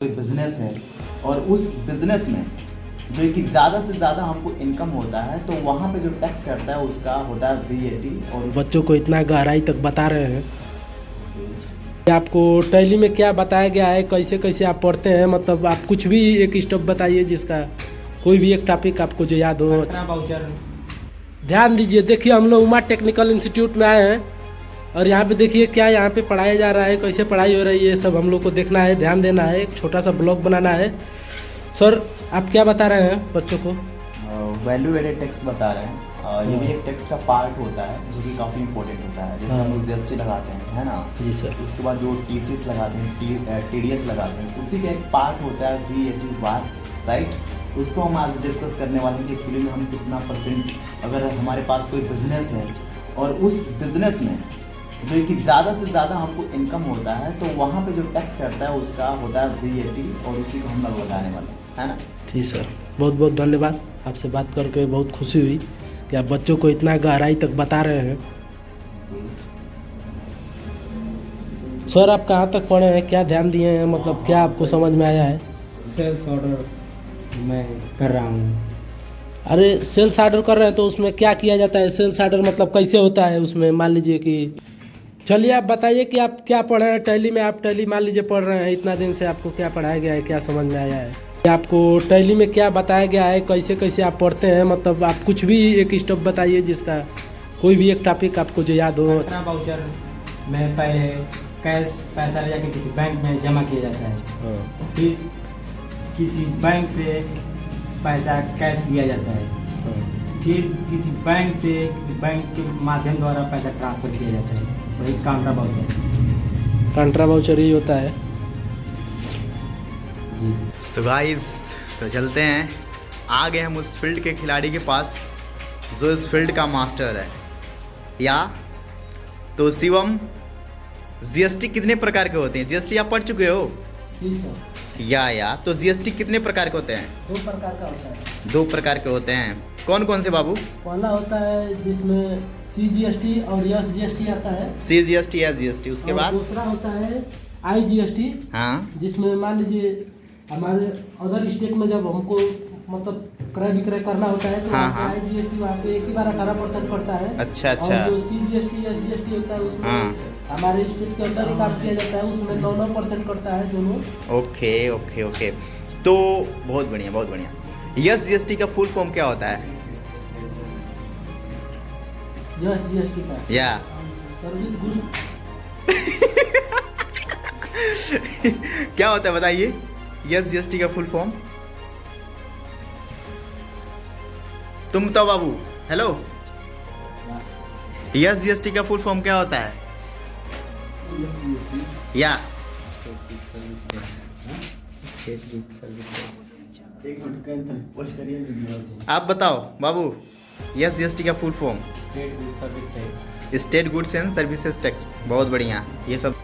कोई बिजनेस है और उस बिजनेस में जो कि ज़्यादा से ज़्यादा हमको इनकम होता है तो वहाँ पे जो टैक्स करता है उसका होता है VAT। और बच्चों को इतना गहराई तक बता रहे हैं। आपको टैली में क्या बताया गया है, कैसे कैसे आप पढ़ते हैं, मतलब आप कुछ भी एक स्टेप बताइए जिसका कोई भी एक टॉपिक आपको जो याद हो। वाउचर ध्यान दीजिए, देखिए हम लोग उमा टेक्निकल इंस्टीट्यूट में आए हैं और यहाँ पे देखिए क्या यहाँ पे पढ़ाया जा रहा है, कैसे पढ़ाई हो रही है, सब हम लोग को देखना है, ध्यान देना है, एक छोटा सा ब्लॉग बनाना है। सर आप क्या बता रहे हैं बच्चों को? वैल्यू एडेड टैक्स बता रहे हैं। ये भी एक टैक्स का पार्ट होता है जो कि काफ़ी इंपॉर्टेंट होता है। जैसे हम लोग GST लगाते हैं, है ना। जी सर। उसके बाद जो TCS लगाते हैं, TDS लगाते हैं, उसी का एक पार्ट होता है VAT, राइट। उसको हम आज डिस्कस करने वाले हैं कि एक्चुअली में हम कितना परसेंट, अगर हमारे पास कोई बिजनेस है और उस बिजनेस में जो कि ज़्यादा से ज़्यादा हमको इनकम होता है तो वहाँ पे जो टैक्स करता है उसका होता है VAT, और उसी को हम लोग बताने वाले हैं, है ना। जी सर, बहुत बहुत धन्यवाद। आपसे बात करके बहुत खुशी हुई कि आप बच्चों को इतना गहराई तक बता रहे हैं। सर आप कहाँ तक पढ़े हैं, क्या ध्यान दिए हैं, मतलब क्या आपको समझ में आया है? सेल्स ऑर्डर मैं कर रहा हूँ। अरे सेल्स ऑर्डर कर रहे हैं तो उसमें क्या किया जाता है? सेल्स ऑर्डर मतलब कैसे होता है उसमें? मान लीजिए कि चलिए आप बताइए कि आप क्या पढ़े हैं टैली में। आप टैली मान लीजिए पढ़ रहे हैं, इतना दिन से आपको क्या पढ़ाया गया है, क्या समझ में आया है? आपको टैली में क्या बताया गया है, कैसे कैसे आप पढ़ते हैं, मतलब आप कुछ भी एक स्टेप बताइए जिसका कोई भी एक टॉपिक आपको जो याद हो। वाउचर में पहले कैश पैसा ले जाके किसी बैंक में जमा किया जाता है, फिर किसी बैंक से पैसा कैश लिया जाता है, फिर किसी बैंक के माध्यम द्वारा पैसा ट्रांसफर किया जाता है, वही काउंटर वाउचर। कांट्रा वाउचर ही होता है जी। सो गाइस, तो चलते हैं, आ गए हम उस फील्ड के खिलाड़ी के पास जो इस फील्ड का मास्टर है। या तो शिवम, GST कितने प्रकार के होते हैं? GST आप पढ़ चुके हो? जी सर। या तो GST कितने प्रकार के होते हैं? 2 प्रकार का होता है। 2 प्रकार के होते हैं। कौन कौन से बाबू? पहला होता है जिसमें CGST और SGST आता है। CGST, SGST। उसके और बाद दूसरा होता है IGST, हाँ, जिसमें मान लीजिए हमारे अदर स्टेट में जब हमको मतलब क्रय विक्रय करना होता है तो हाँ, वहाँ हाँ। पे IGST वहाँ पे एक ही बार 18% पड़ता है। अच्छा और जो CGST SGST होता है उसमें हाँ। हमारे स्टेट के अंदर ही काम किया जाता है, उसमें 9% कटता है दोनों। ओके ओके ओके, तो बहुत बढ़िया बहुत बढ़िया। SGST का फुल फॉर्म क्या होता है? SGST का या सर्विस गुड्स। क्या होता है बताइए? SGST का फुल फॉर्म तुम बताओ बाबू। हेलो, SGST का फुल फॉर्म क्या होता है? या आप बताओ बाबू, SGST का full form? State goods and services tax. बहुत बढ़िया, ये सब